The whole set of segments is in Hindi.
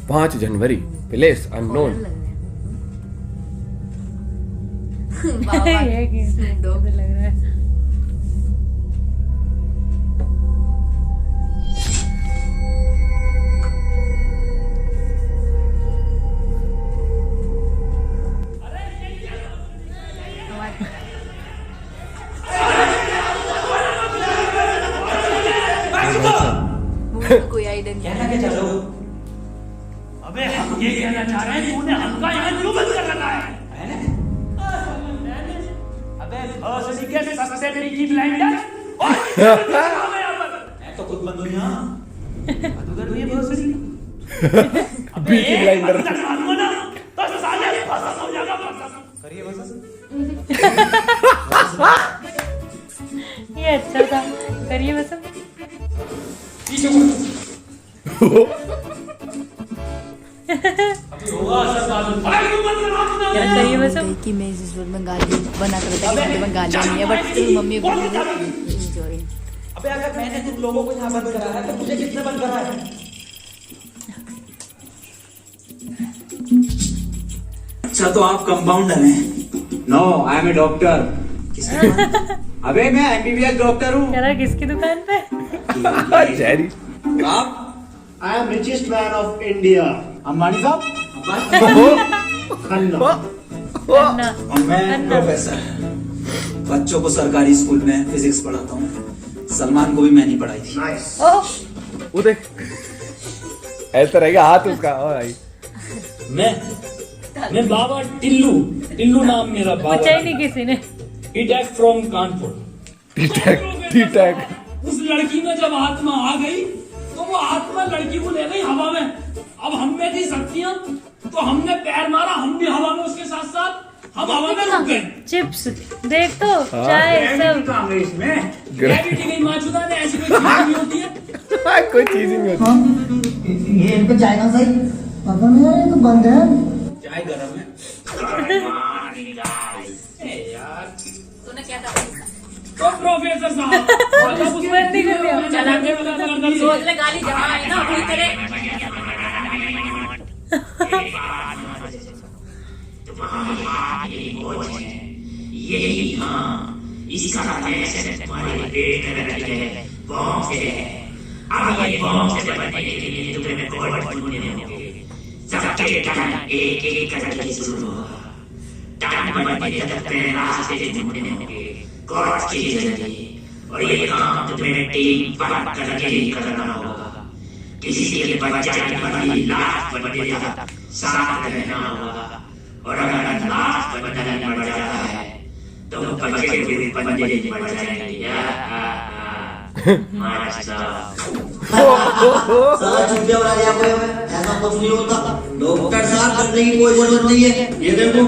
5 जनवरी, प्लेस अननोन। ये कैसे लग रहा है? कोई आइडिया नहीं। कहना क्या चाह रहे हो? अबे हम ये कहना चाह रहे हैं तूने हमका यहाँ क्यों बंद कर रखा है? अबे भोसड़ी के सस्ते तरीकी ब्लाइंडर मैं तो खुद बंद हूँ यहाँ। जादूगर भी है भोसड़ी। अभी की ब्लाइंडर। तो साले फंसा हो जाएगा फंसा। करिए बस। ये अच्छा था, करिए बस। अभी होगा सब बात। क्या करिए बस? कि मैं इस वक्त में गाली बना कर था कि मैं गाली नहीं है, बट स्टिल मम्मी को एंजॉय। अबे अगर मैंने तुम लोगों को यहाँ बंद करा है तो मुझे किसने बंद करा है? अच्छा तो आप कंपाउंडर हैं? No, I am a doctor. अबे मैं एमबीबीएस डॉक्टर हूँ। कह रहा किसकी दुकान पे? जेरी। आप? I am richest man of India. Ambani साहब? खन्ना। अन्ना। और मैं प्रोफेसर। बच्चों को सरकारी स्कूल में फिजिक्स पढ़ाता हूँ। सलमान को भी मैंने पढ़ाई थी। Nice. ओह, वो देख, ऐसा रहेगा हाथ उसका। ओ भाई मैं बाबा टिल्लू नाम मेरा बाबा। पूछा ही नहीं किसी ने। ईटैक फ्रॉम कानपुर। टी-टैग। उस लड़की में जब आत्मा आ गई तो वो आत्मा लड़की को ले गई हवा में। अब हम में थी शक्तियां तो हमने पैर मारा, हम भी हवा में उसके साथ साथ हम हवा में रुक गए। चिप्स देख तो, चाय सब। इसमें ग्रेविटी गई माचुदा ने, ऐसी कोई चीज नहीं होती है। कोई चीज ही नहीं होती। ये इनको चाय ना सही। पता नहीं यार, ये तो बंद है। चाय गरम है। तूने क्या था? तो प्रोफेसर साहब बंद ही कर दिया। चला के सोच ले, गाली जहाँ है ना पूरी तरह। यही हाँ, इसका तुम्हारे पेट में लगे बॉम्ब से है। अब ये बॉम्ब से बचने के लिए तुम्हें गॉड ढूंढने होंगे। सबके टन एक एक करके शुरू होगा। टन बनने तक तेरे रास्ते ढूंढने होंगे गॉड के जरिए। और ये काम तुम्हें टीम वर्क करके ही करना होगा। किसी के बच्चे बड़ी लाश बनने तक साथ रहना होगा। और अगर लाश बनने पड़ जाता है तो बच्चे भी बनने पड़ जाएंगे। साला चुटिया बना दिया कोई हमें। ऐसा कुछ नहीं होता। डॉक्टर साहब करने की कोई जरूरत नहीं है। ये देखो।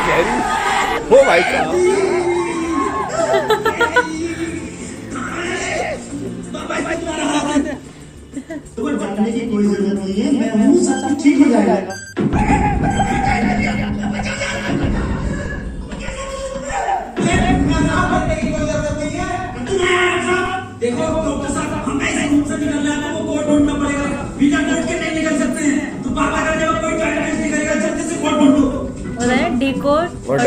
जेरी। ओ भाई साहब। तुम्हें जानने की कोई जरूरत नहीं है। मैं हूँ, सब कुछ ठीक हो जाएगा। देखो डॉक्टर साहब, हम ऐसे रूम से निकलना है तो वो कोड ढूंढना पड़ेगा। बिना कोड के नहीं निकल सकते हैं। तो बाबा का जब कोई गाइडेंस नहीं करेगा जल्दी से कोड ढूंढो। बोला है डिकोड और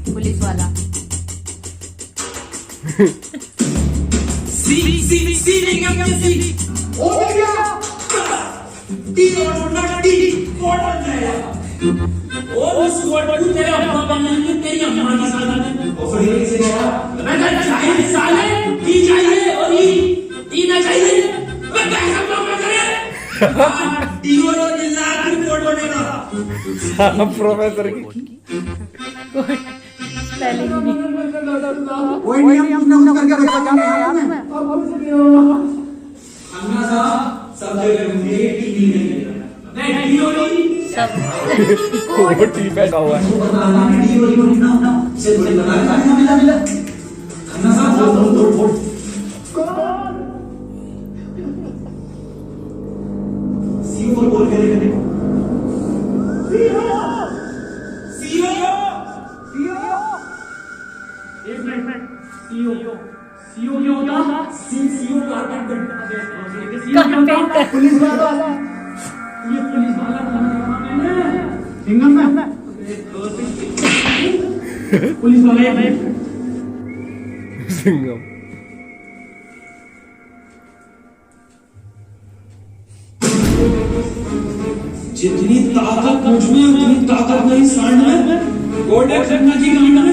पुलिस वाला। हो गया। टी और ढूंढना टी कोड बन जाएगा। और उस कोड पर तेरे अम्मा बनाएंगे, तेरी अम्मा की साला ने। और फिर ये किसे कह रहा? मैं चाहिए साले टी चाहिए और टी ना चाहिए। मैं कैसा काम करे? टी और लाख कोड बनेगा। प्रोफेसर की स्पेलिंग नहीं। कोई नहीं, हम तुमने करके देखा क्या नहीं याद है? अन्ना साहब सब जगह मुझे टीवी नहीं मिलेगा। मैं टी और सब वो टी बैठा हुआ है। इसे थोड़ी बताया मिला। अन्ना साहब सीओ ऊपर बोल के लेकर सीओ एक मिनट सीओ क्यों होता सीओ कारपेंटर पुलिस वाला ये पुलिस वाला सिंगम में पुलिस वाला सिंगम जितनी ताकत मुझ में उतनी ताकत नहीं सांड में गोल्डन खन्ना की गांड में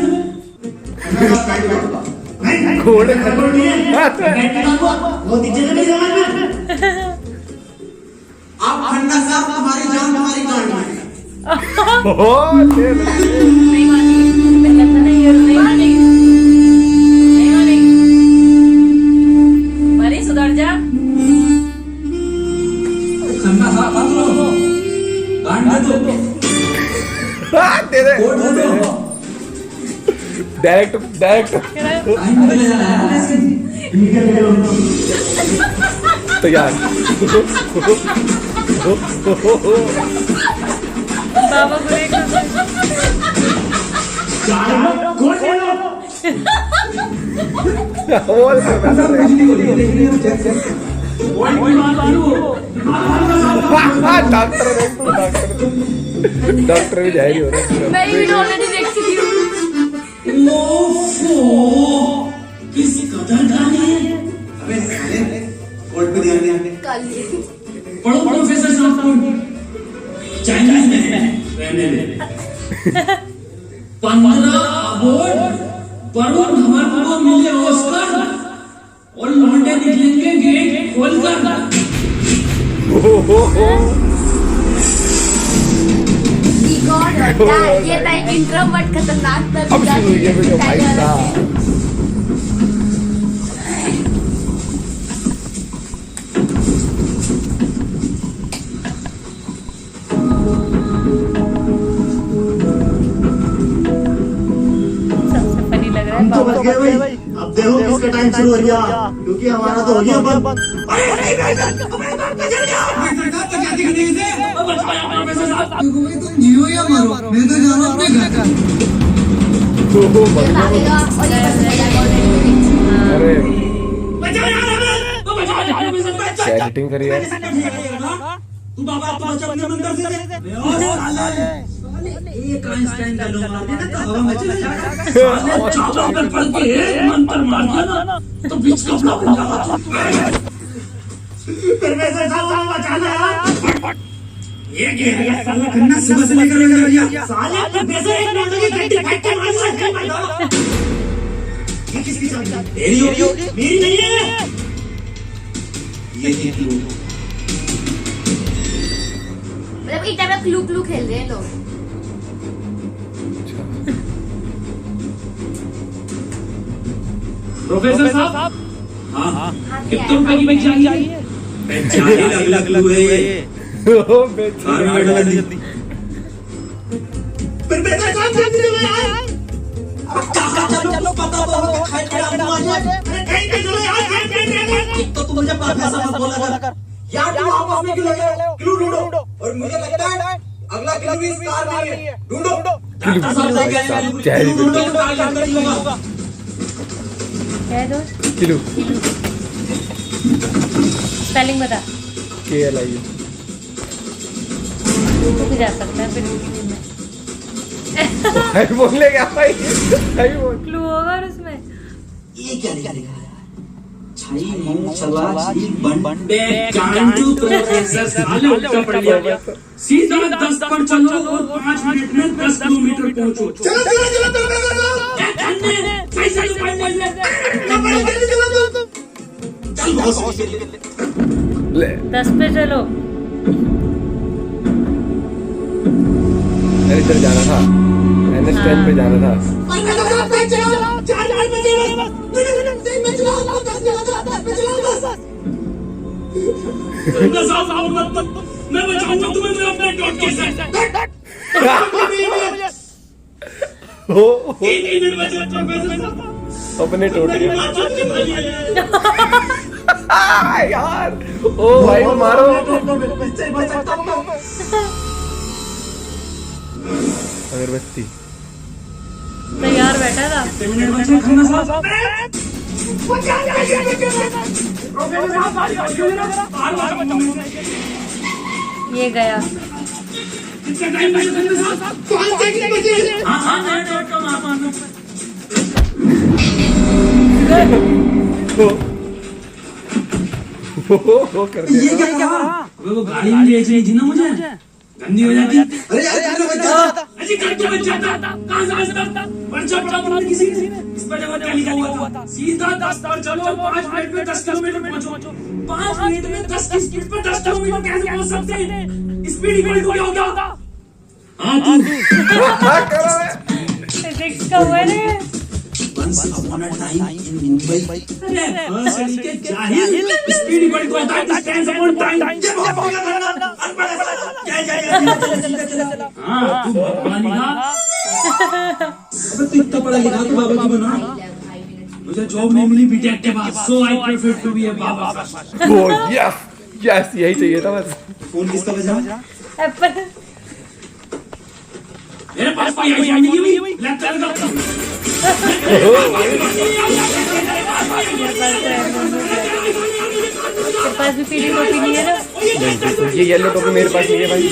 घोड़े वो दीजिए नहीं समझ में आप खन्ना साहब तुम्हारी जान तुम्हारी गांड में हो ले नहीं मानेगी मरी सुधर जा खन्ना साहब हाथ लो गांड में तो दे दे कोड दे दो डायरेक्ट टाइम मिले जाना है तैयार बाबा को देख कोड दे दो बोल डॉक्टर भी जाहिर हो रहा है मैं ये वीडियो ऑलरेडी देख चुकी हूँ। ओफो किसी कदर डाली है अबे साले कोर्ट पे ध्यान दे काली पढ़ो प्रोफेसर साहब कोड चाइनीज में रहने में 15 अवार्ड वरुण धवन को मिले ऑस्कर और लौंडे निकलेंगे गेट खोलकर गॉड ये था इंट्रो बट खतरनाक था अब शुरू हुई है वीडियो भाई साहब सबसे फनी लग रहा है हम तो बाबा बच गए भाई अब देखो किसका टाइम शुरू हो गया क्योंकि हमारा तो हो गया बंद जियो या मारो मैं तो जा रहा हूं अपने घर आएगा और ये अरे बचाओ यार क्या एडिटिंग करी यार तू बाबा तो बचा अपने मंदिर से बेहोश साले एक आइंस्टाइन का लो मार देना तो हवा में चला जाएगा साले चावल पर पड़ के एक मंत्र मार दिया ना तो बीच कपड़ा बन जाएगा प्रोफेसर साहब बचाना यार ये क्या साला खन्ना सुबह से लेकर भैया साले प्रोफेसर एक नोट की गड्डी फाइट के मार ये किसकी चाबी तेरी होगी मेरी नहीं है ये क्यों मतलब एक टाइप का क्लू क्लू खेल रहे हैं लोग। प्रोफेसर साहब हाँ कितने रुपए की बेच चाहिए पहचान अलग अलग है ये ओ बेचारा जल्दी प्रोफेसर साहब जल्दी में आए चलो पता तो खाई खड़ा अरे कहीं पे चलो यार एक तो तुम मुझे प्रोफेसर मत बोला कर यार तुम आपस में क्यों लगे हो क्लू ढूंढो और मुझे लगता है अगला क्लू भी इस कार में है ढूंढो डॉक्टर साहब से जय ढूंढो तो कार कर लूंगा क्या है दोस्त किलो स्पेलिंग बता के एल आई तू भी जा सकता है फिर भाई बोलने क्या भाई भाई बोल क्लू होगा और उसमें ये क्या लिखा है छाई मुंह चला छी बंडे गांडू प्रोफेसर साले उल्टा पड़ गया सीधा 10 पर चलो और 5 मिनट में 10 किलोमीटर पहुंचो चलो प्रोफेसर साहब अन्ने कैसे पढ़ ले चल बहुत ले 10 पे चलो इधर जाना था एनएस 10 पे जाना था प्रोफेसर साहब पे चलो 4 बजे मैं चलाऊंगा 10 पे चलाऊंगा प्रोफेसर साहब मत मैं बचाऊंगा तुम्हें मैं अपने डॉक्टर से हो 3 मिनट बचे प्रोफेसर साहब अपने टोटे मेरी बात सुन के यार ओ भाई को मारो अगरबत्ती तैयार बैठा था। ये गया। वो कर ये क्या अबे वो गाड़ी में ले चली थी ना मुझे गंदी हो जाती। अरे यार कितना बच जाता अजी घर के बच जाता कहां से बचता पर्चा बना किसी ने इस पर जब क्या लिखा हुआ था सीधा 10 पर चलो 5 मिनट में 10 किलोमीटर पहुंचो 5 मिनट में 10 की स्पीड पर 10 किलोमीटर कैसे पहुंच सकते हैं स्पीड इक्वल टू क्या होगा। हां तू फिजिक्स का हुआ ना। once upon a time in Mumbai अरे हंसड़ी के जाहिल स्पीड इक्वल टू होता है डिस्टेंस अपॉन टाइम। ये बहुत हो गया अनपढ़ क्या हां तू भगवान लिखा अबे तू इतना पढ़ा लिखा तो बाबा की बना मुझे जॉब नहीं मिली बीटेक के बाद so I prefer to be a baba. Oh yes yes यही चाहिए था बस फोन किसका बजा एप्पल। मेरे पास कोई आईडिया नहीं हुई लेक्चर का तेरे पास भी पीली टोपी नहीं है ना। ये येलो टोपी मेरे पास नहीं है भाई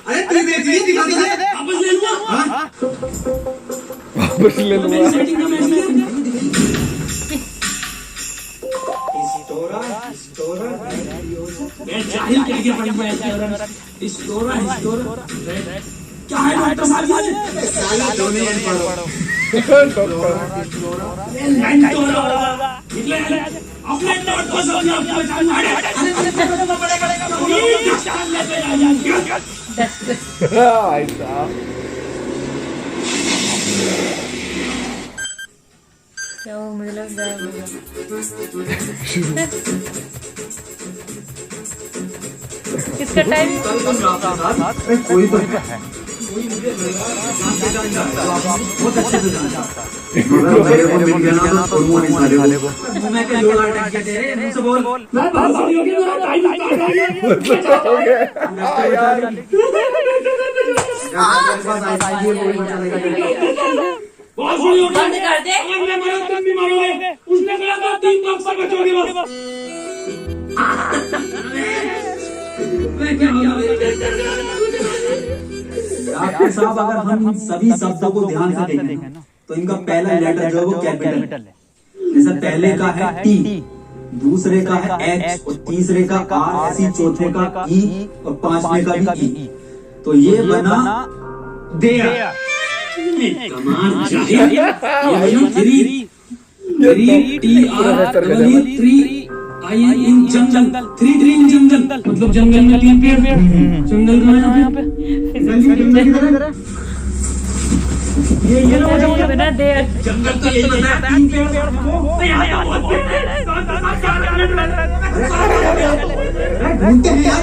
अरे तू देख ली दिखा दे वापस ले लूंगा। वापस ले लूंगा सेटिंग में मैं जाहिल क्या क्या पढ़ पाया हिस्टोरा क्या है डॉक्टर साहब ये साला दोनों एंड पढ़ो निकले अपने नोट को सब आपको पहचान मारे भाई साहब क्या वो मुझे लग गायब हो गया। किसका टाइम? अरे कोई तो है बहुत अच्छे से जानता मगर मेरे को मिल गया ना तो मुंह नहीं साले को मैं क्या जोड़ा अटैक के तेरे मुझसे बोल मैं बात सुनी होगी मेरा टाइम हो गया यार मेरे पास आईफोन कोई बचा लेगा बहुत सुनी होगी बंद कर दे अगर मैं मरा तुम भी मरोगे उसने कहा था 3 बक्सर बचोगे बस मैं क्या डॉक्टर साहब अगर हम इन सभी शब्दों को ध्यान से देखें तो इनका पहला लेटर जो है वो कैपिटल है जैसे पहले का है टी दूसरे का है एच और तीसरे का आर ऐसी चौथे का ई और पांचवे का भी ई तो ये बना देयर कमाल जाहिल ये टी आर 3 आई इन जंगल 3 इन जंगल मतलब जंगल में 3 पेड़ जंगल कहाँ है यहाँ पे ये ना ये बना दे। जंगल तो यही होता है 3 पेड़ यहाँ क्या बोलते हैं ढूंढते हैं यार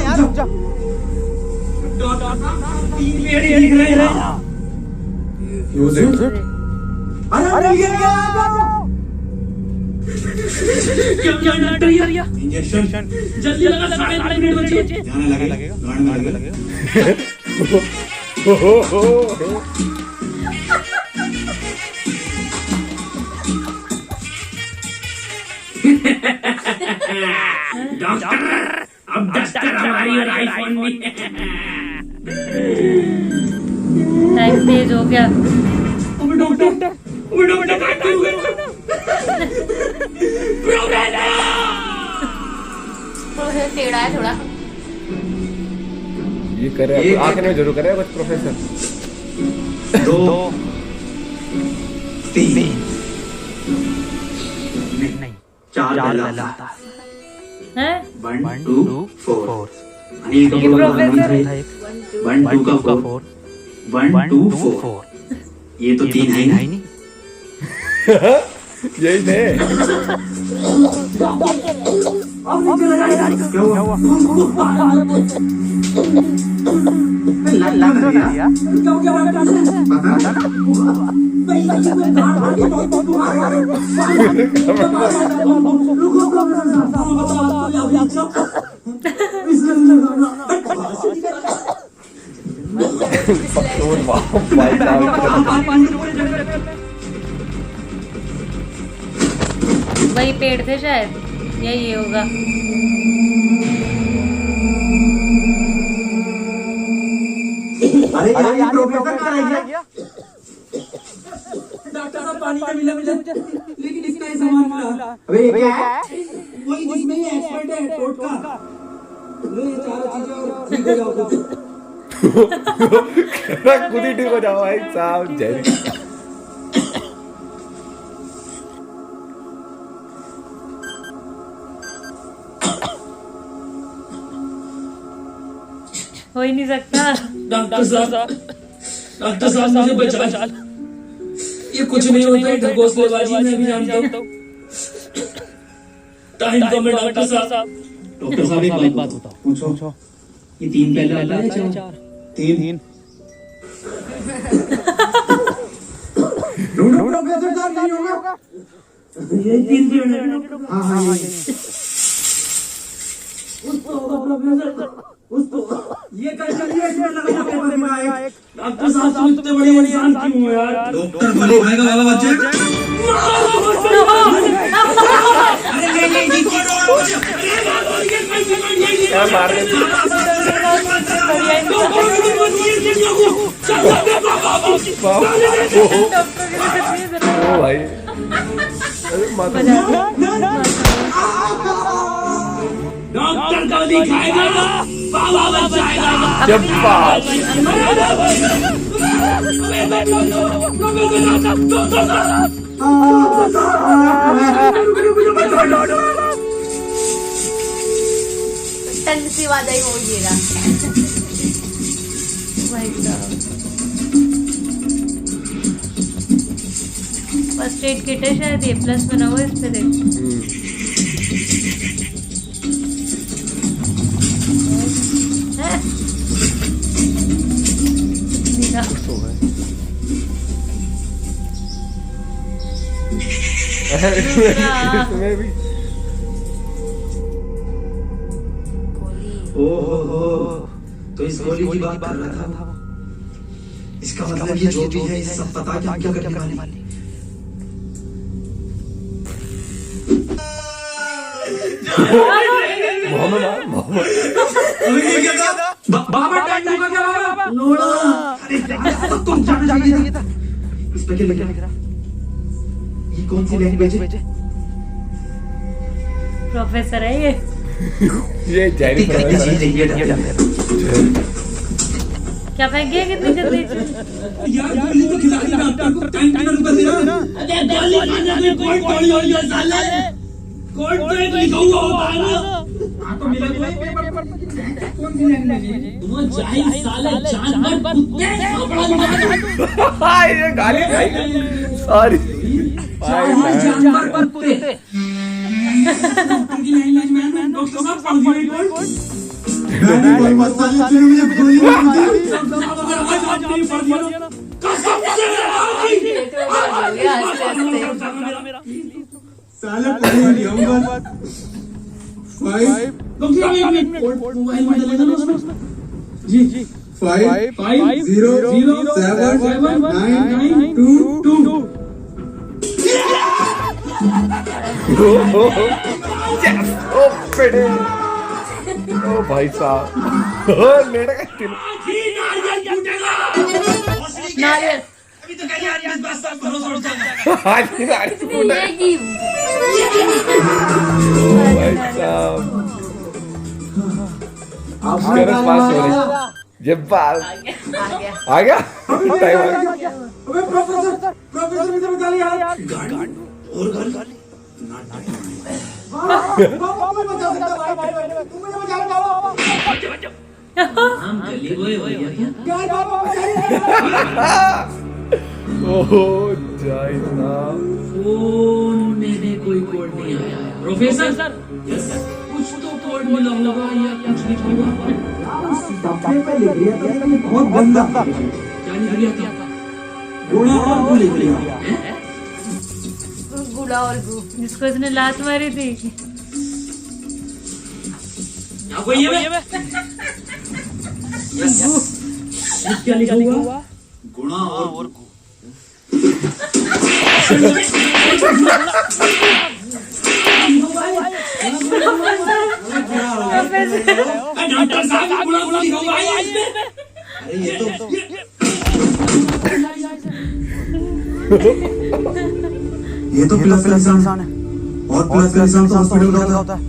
3 पेड़ ही दिख रहे हैं अरे ये क्या क्या डॉक्टर यार इंजेक्शन जल्दी लगा 5.5 मिनट बचे जाने लगेगा गाड़ी में लगेगा डॉक्टर अब डस्टर हमारी और आईफोन में टाइम तेज हो गया। ओए डॉक्टर काय क्यों गए टेढ़ा है थोड़ा। ये करे आखिर में जरूर करे बस प्रोफेसर 2 3 नहीं 4 पहला हैं? 1 2 4 अनिल का बोला 1 2 का 4 1 2 4 ये तो 3 है नहीं यही थे अब नहीं चला जाएगा। क्या हुआ? लग तो नहीं यार। क्या बात है? पता वही पेड़ थे शायद, या ये होगा। अरे यार प्रोफेसर कहाँ रह गया? डॉक्टर साहब पानी का मिला मुझे, लेकिन इसका ही सामान मिला। अबे ये क्या है? वही जिसमें ये एक्सपर्ट है कोर्ट का। ले ये चारों चीजें और ठीक हो जाओ तो। खुद ही ठीक हो जाओ भाई साहब। जय हो ही नहीं सकता। डॉक्टर साहब मुझे बचा। ये कुछ नहीं होता है, ढकोसलेबाजी मैं भी जानता हूँ। टाइम कम है डॉक्टर साहब। डॉक्टर साहब एक बात बताओ। पूछो। ये 3 पहले आता है 4? 3 प्रोफेसर साहब नहीं होगा। ये 3 पेड़ है। हाँ उसको होगा प्रोफेसर, उसको ये कैसे लगा पेपर में आया। डॉक्टर साहब तुम इतने बड़े इंसान क्यों हो यार? डॉक्टर गोली खाएगा बाबा बच्चे। अरे नहीं क्या मार रहे थे? ओ भाई, अरे माता डॉक्टर गोली खाएगा, बाबा बचाएगा। जब बात टंग सी आवाज आई वो ये रहा। भाई साहब, फर्स्ट एड किट है शायद, ये प्लस बना हुआ है इस पे देख। हैं? इसमें भी ओहो, तो इस गोली की बात कर रहा था। इसका मतलब ये जो भी है इसे सब पता क्या क्या करने वाली। मोहम्मद बाबा टाइम का क्या बाबा? लोड़ा। अरे तुम जाने चाहिए था। इस पे क्या लिख रहा? ये कौन सी लैंग्वेज है? प्रोफेसर है ये। ये जैनी क्या फेंक गया कितनी जल्दी? यार गोली तो खिला दी डॉक्टर को, टाइम कितना रुपए देना? अरे गोली खाने में कोई टोली हो गया साले। कोर्ट पे लिखा हुआ होता है ना। हां तो मिला पेपर कौन सी लैंग्वेज है? तुम जाहिल साले जानवर कुत्ते। हां ये गाली खाई। सॉरी जानवर कुत्ते। डॉक्टर की लैंग्वेज में डॉक्टर साहब पढ़ दिए कोई। कोई मसाले फिर मुझे गोली मार दी। अगर आज नहीं पढ़ दिया ना कसम से साले पढ़ लिया 5 डॉक्टर एक मिनट मोबाइल में डालेगा ना उसमें। जी 5 5 0 0 7 9 9 2 2 ओ पेड़े, ओ भाई साहब, ओ लेट गए। नारियल अभी तो कह रही है बस बस भरोसा उठ जाएगा। आज ही नारियल फूट है। ये ओ भाई साहब, अब मेरे पास हो रही जब बाल आ गया। टाइम आ गया। अबे प्रोफेसर इधर गाली यार। गाड़ी और गाड़ी हम गली बॉय हो गया क्या? ओहो जय साहब, फोन मेरे कोई कोड नहीं आया। प्रोफेसर सर, यस सर, कुछ रिवॉर्ड मिला होगा या कुछ लिखा हुआ? डब्बे पे लिख लिया था लेकिन बहुत गंदा क्या लिख लिया था? गुणा और गु लिख लिया। गुड़ा और गु। जिसको इसने लात मारी थी। यहाँ कोई है? यस। क्या लिखा हुआ? गुणा और गु। डॉक्टर साहब गुणा गुणा लिखा हुआ है इसमें। अरे ये तो प्लस का निशान है और प्लस का निशान तो हॉस्पिटल का होता है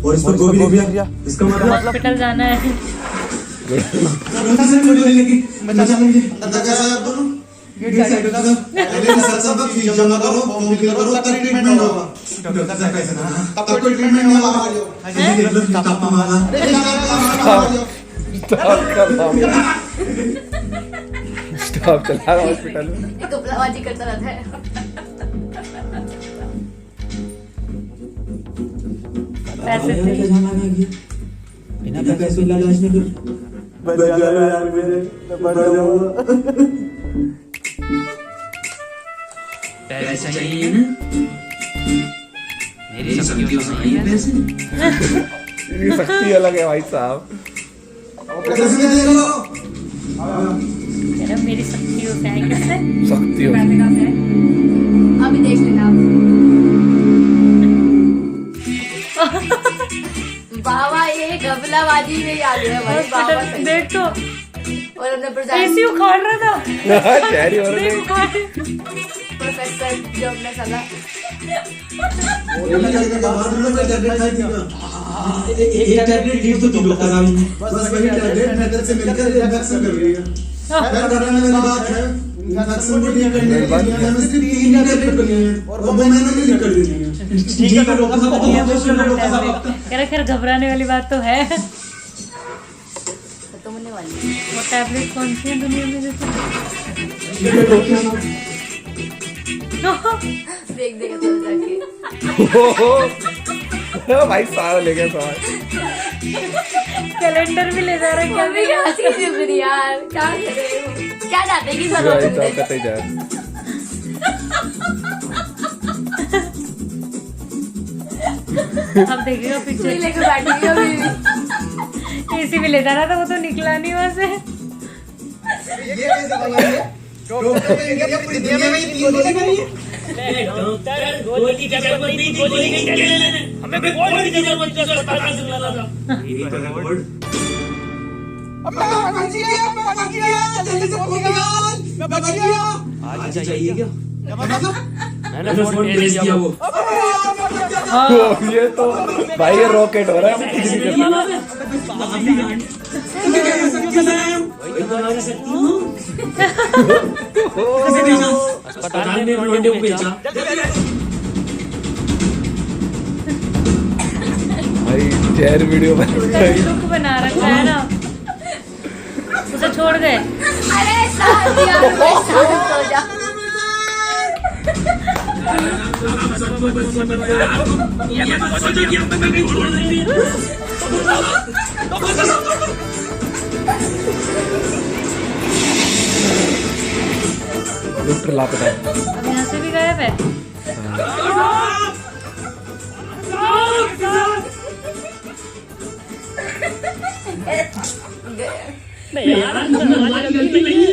और इस पर गोभी लिख दिया। इसका मतलब हॉस्पिटल जाना है। बचा लेंगे। अंदर कैसा है आप दोनों? गेट साइड का अरे सब फीस जमा करो, फॉर्म फिल करो, तब ट्रीटमेंट होगा। डॉक्टर साहब कैसे ना तब कोई ट्रीटमेंट नहीं होगा। ऐसे देख लो स्टाफ का मारा। स्टाफ चला रहा हॉस्पिटल में। कपड़ाबाजी करता रहता है। पैसे थे। बिना पैसे इलाज नहीं कर। बचा लो यार मेरे, बचाओ। पैसे चाहिए ना? मेरी शक्तियों से आई है पैसे। ये शक्ति अलग है भाई साहब। पैसे में दे दो। कह रहा मेरी शक्तियों से आई किससे? शक्तियों से। पैसे कहाँ से आए? अभी देख लेना आप। बाबा ये घपलाबाजी में आ गया भाई बाबा हॉस्पिटल सही। देख तो और हमने एसी उखाड़ रहा था। शहरी हो रहे देख उखाड़। प्रोफेसर जो अपना सला एक टैबलेट ली तो तुम लोग का नाम बस वही टैबलेट मेथड से मिलकर रिएक्शन कर रही है। क्या करने वाली बात है? रिएक्शन को ठीक करने के लिए हमें सिर्फ 3 टैबलेट बनी है और वो मैंने नहीं लिख कर दी है। ठीक है डॉक्टर साहब, कह रहा खैर घबराने वाली बात तो है। खत्म होने वाली है। वो टैबलेट कौन सी है दुनिया में जैसे? देख देख तो जाके भाई साहब ले गए सवाल। कैलेंडर भी ले जा रहा है। क्या मम्मी का हंसी चुप रही यार। क्या कर रहे हो? क्या चाहते हैं कि सब भाई साहब कतई जा। अब देखिएगा सुई पीछे लेकर बैठी हुई अभी भी। एसी भी ले जा रहा था, वो तो निकला नहीं वहां से। डॉक्टर ने इंडिया पूरी दुनिया में 3 गोली मारी है। डॉक्टर गोली की जरूरत नहीं, गोली की जरूरत नहीं। हमें कोई गोली की जरूरत नहीं, अस्पताल से मिला था। यही तो है वर्ड। आज चाहिए क्या? मैंने फोन भेज दिया वो। ये तो भाई ये रॉकेट हो रहा है। अस्पताल में रोंडे को बेचा। भाई जहर वीडियो बन गई। लुक बना रखा है ना, उसे छोड़ गए। अरे शांत यार, शांत हो जा। डॉक्टर लापता है। अब यहाँ से भी गायब है। हमारी गलती नहीं है।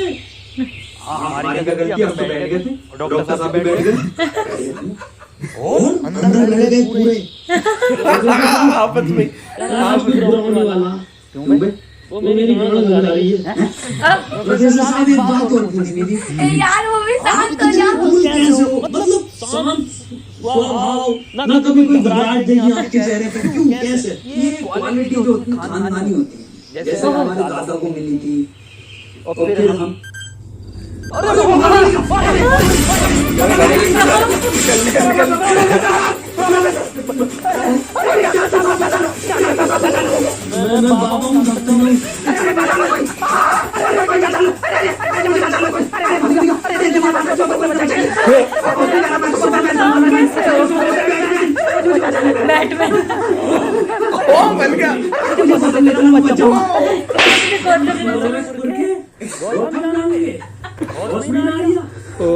हमारी क्या गलती? हम तो बैठ गए थे, डॉक्टर साहब भी बैठ गए और अंदर लग गए पूरे। आपस में होने वाला क्यों बे? वो मेरी गाना लगा रही है। प्रोफेसर साहब एक बात और पूछनी थी। ए यार वो भी शांत हो जा। कैसे हो? मतलब शांत स्वभाव, ना कभी कोई घबराहट नहीं आपके चेहरे पे, क्यों कैसे? ये क्वालिटी जो खानदानी होती है, जैसे हमारे दादा को मिली थी और फिर हम मैं बाबा हूँ, डॉक्टर हूँ। बैटमैन ओ बन गया। ओ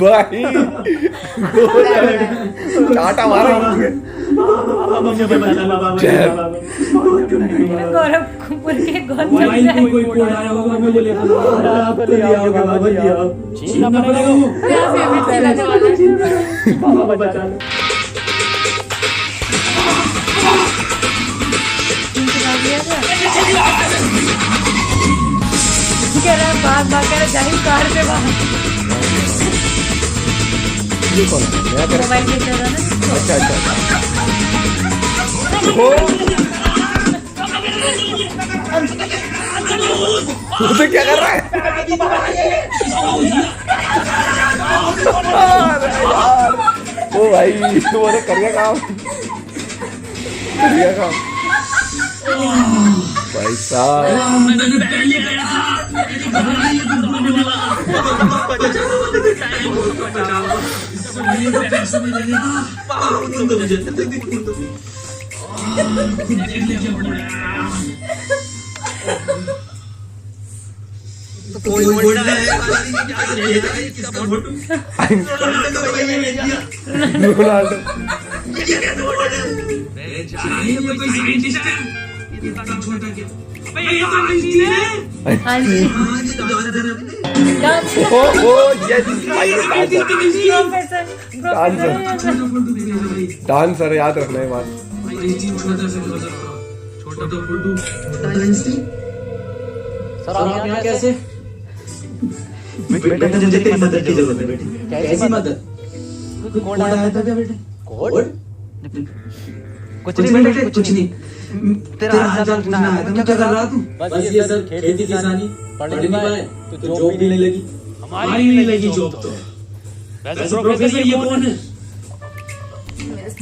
भाई टाटा मारा। गौरव कपूर के कौन मोबाइल सा कोई कोड आया होगा मुझे ले कह रहा है भाग कह रहा जाहिर कार पे बाहर ये कौन है? नया कर। मोबाइल के चल रहा ना। अच्छा अच्छा। ओ तू तो क्या कर रहा है? अरे यार, ओ भाई तुम्हारा कर गया काम, कर गया काम भाई साहब। रोनाल्डो ओ यस डांसर याद रखना ये बात। सर आप यहाँ कैसे? बेटा मुझे तेरी मदद की जरूरत है बेटी। कैसी मदद? कोड आया था क्या बेटे? कोड? कुछ नहीं बेटे, कुछ नहीं। तेरा हाल पूछना आया था। क्या कर रहा तू? बस ये सर खेती किसानी पढ़ नहीं पाए तो जॉब भी नहीं लगी, हमारी नहीं लगी जॉब। तो वैसे प्रोफेसर ये कौन है?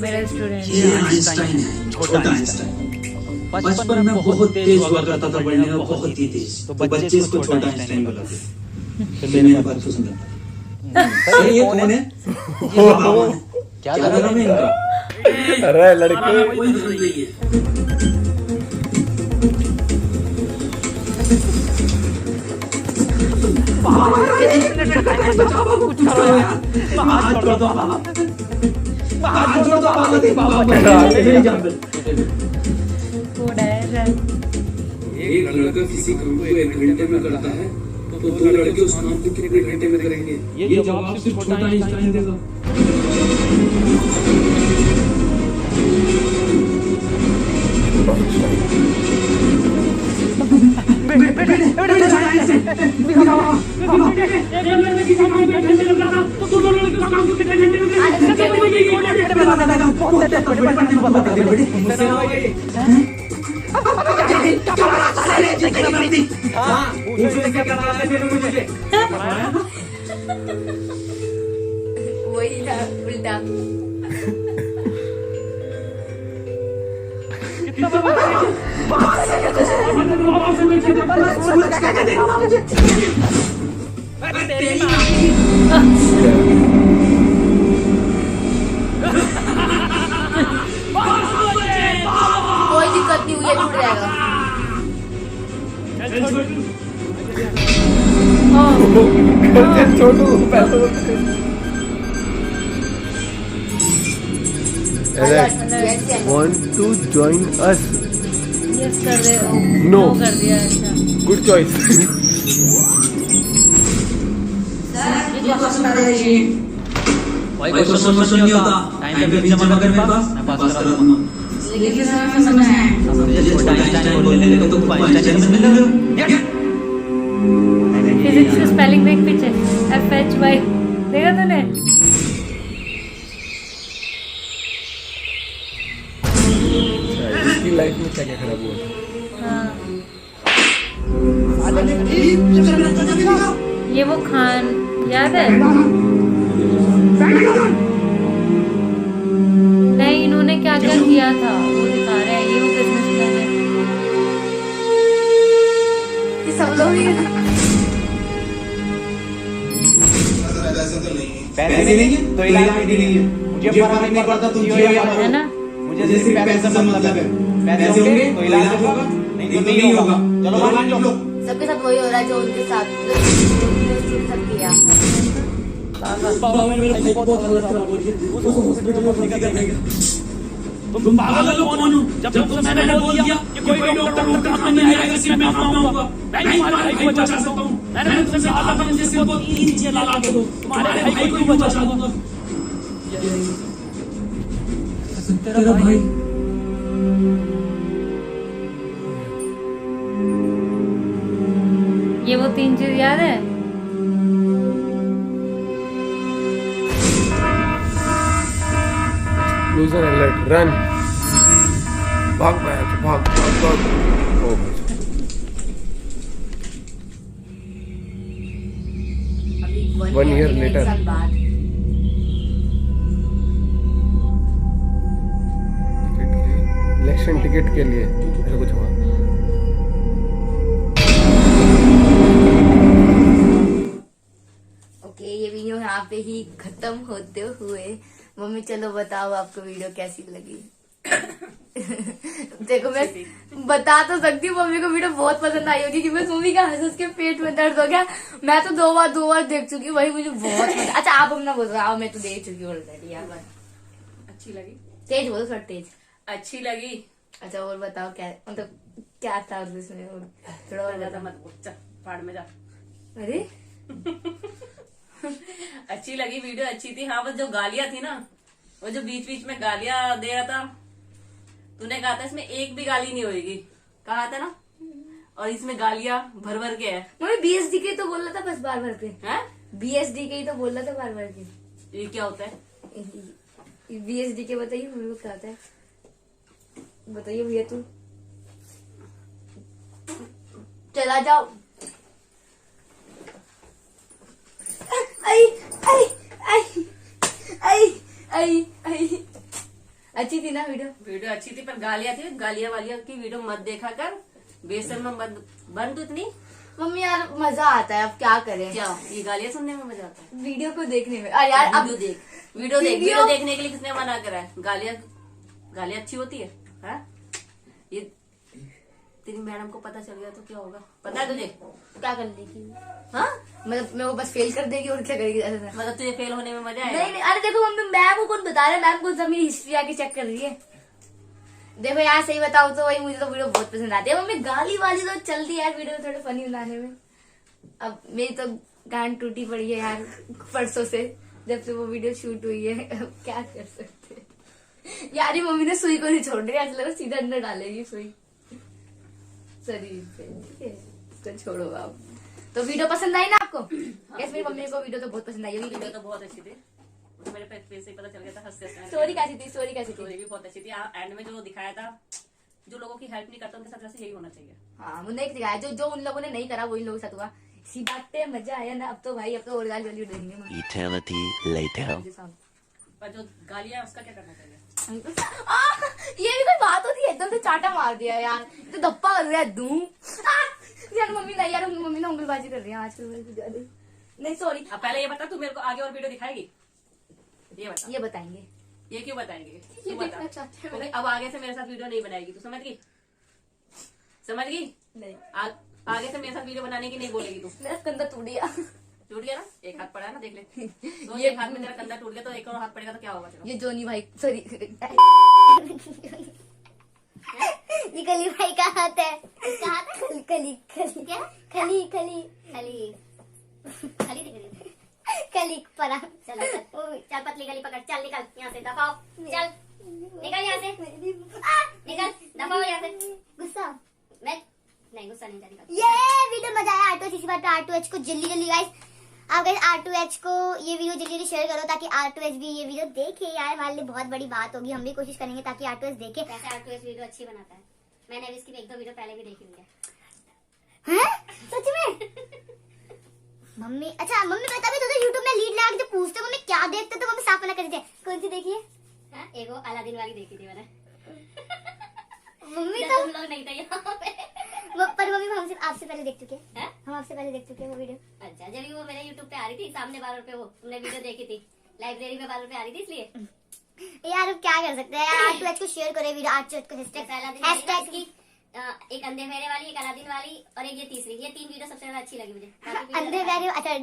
मेरा स्टूडेंट ये आइंस्टाइन है, छोटा आइंस्टाइन। बचपन में बहुत तेज हुआ करता था पढ़ने में, बहुत ही तेज। तो बच्चे इसको छोटा आइंस्टाइन बुलाते। फिर मैंने बात को सुना। सर ये कौन है? ये बाबा है। क्या नाम है इनका? अरे लड़के कोई नहीं है। कोड है सर। एक लड़का किसी काम को 1 घंटे में करता है तो 2 लड़के उस काम को कितने घंटे में करेंगे? ये जवाब सिर्फ छोटा आइंस्टाइन देगा। वही था उल्टा। कोई दिक्कत नहीं हुई है, टूट जाएगा। छोटू पैसे want to join us? Yes कर दे। No. कर दिया। अच्छा Good choice. भाई कोई क्वेश्चन नहीं होता। टाइम पे जमा कर मेरे पास, मैं पास करा दूंगा। लेकिन सर हमें समझ आया। मुझे छोटा आइंस्टाइन बोलने लगे तो तुम आइंस्टाइन में मिल रहे हो। फिजिक्स का स्पेलिंग देख पीछे FHY देखा तूने? इसकी लाइफ में क्या क्या खराब हुआ? हाँ ये वो खान याद है? नहीं इन्होंने क्या क्या किया था वो दिखा रहे हैं। ये वो बिजनेसमैन है। ये सब लोग ही पैसे नहीं है तो इलाज नहीं है। मुझे फर्क नहीं पड़ता तुम जियो या मरो। है ना? मुझे सिर्फ पैसा से मतलब है। पैसे होंगे तो इलाज होगा, नहीं तो नहीं होगा। चलो मान लो। सबके साथ वही हो रहा है जो उनके साथ उसके साथ किया। तुम पागल हो कौन हो? जब मैंने बोल दिया कि कोई डॉक्टर काम नहीं आएगा, सिर्फ मैं आऊंगा, मैं तुम्हारे भाई को बचा सकता हूँ। मैंने तुमसे कहा था मुझे सिर्फ 3 इंच ला के दो, तुम्हारे भाई को भी बचा दूंगा। तेरा भाई ये वो 3 चीज याद है। लूजर अलर्ट, रन, भाग मैच, भाग भाग भाग। ओ अभी 1 year later. साल बाद इलेक्शन टिकट के लिए ऐसा कुछ हुआ। ओके, ये वीडियो यहाँ पे ही खत्म होते हुए मम्मी चलो बताओ आपको वीडियो कैसी लगी। देखो मैं बता तो सकती हूँ मम्मी को वीडियो बहुत पसंद आई होगी क्योंकि मम्मी का हंस के पेट में दर्द हो गया। मैं तो दो बार देख चुकी हूँ, वही मुझे बहुत पसंद। अच्छा आप अपना बोल रहे हो, मैं तो देख चुकी हूँ ऑलरेडी यार। अच्छी लगी, तेज बोलो, थोड़ा तेज। अच्छी लगी। अच्छा और बताओ क्या मतलब क्या था उसमें, थोड़ा और ज्यादा बताओ। मत बोल, चल फाड़ में जा। अरे अच्छी लगी, वीडियो अच्छी थी। हाँ बस जो गालियां थी ना, वो जो बीच बीच में गालियां दे रहा था, तूने कहा था इसमें एक भी गाली नहीं होगी, कहा था ना, और इसमें गालियां भर भर के है। मम्मी BSD के ही तो बोल रहा था बस बार बार के। हैं? BSD के ही तो बोल रहा था बार बार के। ये क्या होता है? BSD के बताइए मम्मी को क्या होता है, बताइए भैया तू। चला जाओ। आई आई आई आई आई आई अच्छी थी ना वीडियो? वीडियो अच्छी थी पर गालियां थी, गालियां वालियां की वीडियो मत देखा कर, बेशर्म बन तू इतनी। मम्मी यार मजा आता है, अब क्या करें। क्या ये गालियां सुनने में मजा आता है? वीडियो को देखने में। अरे यार अब वीडियो देखने के लिए किसने मना करा है? गालियां अच्छी होती है? ये तेरी मैडम को पता चल गया तो क्या होगा, पता है तुझे? क्या कर देगी? हाँ मतलब मैं वो बस फेल कर देगी और क्या करेगी ऐसा? मतलब तुझे फेल होने में मजा आएगा? नहीं अरे देखो मम्मी, मैम को कौन बता रहा है, मैम को सब मेरी हिस्ट्री आके चेक कर रही है। देखो यार सही बताओ तो वही, मुझे तो वीडियो बहुत पसंद आती है। मम्मी गाली वाली तो चलती है यार वीडियो थोड़े फनी बनाने में। अब मेरी तो गांड टूटी पड़ी है यार परसों से, जब से वो वीडियो शूट हुई है। अब क्या कर सकते हैं यार। ये मम्मी ने सुई को नहीं छोड़ रही, ऐसा लगा सीधा अंदर डालेगी सुई शरीर पे। ठीक है इसको छोड़ो आप। तो वीडियो पसंद आई ना आपको? यस मेरी मम्मी को वीडियो तो बहुत पसंद आई होगी। वीडियो तो बहुत अच्छी थी, मुझे मेरे फेस से पता चल गया था। हंसते स्टोरी कैसी थी? स्टोरी कैसी थी? स्टोरी भी बहुत अच्छी थी। एंड में जो दिखाया था, जो लोगों की हेल्प नहीं करता उनके साथ वैसे यही होना चाहिए। हाँ वो नहीं दिखाया, जो उन लोगों ने नहीं करा वही लोगों के साथ हुआ। इसी बात पे मजा आया ना। अब तो भाई अब तो और गाली वाली देखेंगे। Eternity later. पर जो गालियां उसका क्या करना चाहिए? ये भी कोई बात होती है? एकदम से चाटा मार दिया यार, तो धप्पा कर रहा है धूम। यार मम्मी नहीं, यार मम्मी ना उंगलबाजी कर रही है आजकल। नहीं सॉरी। अब पहले ये बता, तू मेरे को आगे और वीडियो दिखाएगी? ये बता। ये बताएंगे। ये क्यों बताएंगे? ये तू बता। देखना चाहते हैं। क्योंकि अब आगे से मेरे साथ वीडियो नहीं बनाएगी, तू समझ गई? समझ गई? नहीं आगे से मेरे साथ वीडियो बनाने की नहीं बोलेगी तू। मेरा कंधा टूट गया। टूट गया ना? एक हाथ पड़ा है ना, देख ले। तो ये एक हाथ में तेरा कंधा टूट गया तो एक और हाथ पड़ेगा तो क्या होगा? चलो ये जोनी भाई सॉरी ये कली भाई का हाथ है, इसका हाथ है कली कली कली क्या खली खली खली खली दिख कली परा। चल चल पतली गली पकड़, चल निकल यहाँ से, दफाओ, चल निकल यहाँ से, निकल दफाओ यहाँ से। गुस्सा मैं नहीं, गुस्सा नहीं निकल। ये वीडियो मजा आया। R2H इसी बात पे R2H को जल्दी गाइस, आप गाइस R2H को ये वीडियो जल्दी शेयर करो ताकि R2H भी ये वीडियो देखे यार। हमारे लिए बहुत बड़ी बात होगी, हम भी कोशिश करेंगे ताकि R2H देखे। वैसे R2H वीडियो अच्छी बनाता है, मैंने अभी इसकी 1-2 वीडियो पहले भी देखी हुई है। हैं सच में? मम्मी अच्छा मम्मी बता भी तो YouTube में लीड लगा के जब पूछते मम्मी क्या देखते तो मम्मी साफ मना कर देते। कौन सी देखी है? हाँ, एगो अलादीन वाली देखी थी मैंने। मम्मी जब तो तुम लोग नहीं थे यहाँ पे। पर मम्मी हम आपसे पहले देख चुके हैं। हैं? हम आपसे पहले देख चुके हैं वो वीडियो। अच्छा, जब भी वो मेरे YouTube पे आ रही थी, सामने बार पे वो तुमने वीडियो देखी थी, लाइब्रेरी में बार पे आ रही थी, इसलिए यार अब क्या कर सकते हैं यार, R2H को शेयर करो वीडियो, R2H को हैशटैग की एक अंधे मेरे वाली, एक अलादीन वाली और एक ये तीसरी, ये 3 वीडियो सबसे ज्यादा अच्छी लगी मुझे। बाकी वीडियो अंधे वेरे, अच्छा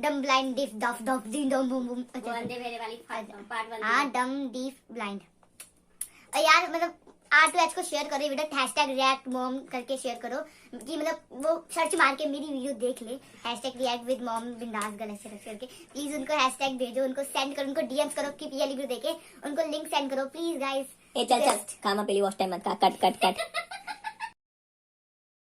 डम ब्लाइंड डिफ डफ डफ डी डम बूम बूम, वो अंधे मेरे वाली पार्ट 1। हाँ डम डीफ ब्लाइंड। यार मतलब R2H को शेयर करो वीडियो, हैशटैग रिएक्ट मॉम करके शेयर करो कि मतलब वो सर्च मार के मेरी वीडियो देख ले, हैशटैग रिएक्ट विद मॉम बिंदास गल ऐसे करके। प्लीज उनको हैशटैग भेजो, उनको सेंड करो, उनको डीएम्स करो कि ये वीडियो देखे, उनको लिंक सेंड करो प्लीज गाइस। चल काम पे वॉच टाइम मत का, कट कट कट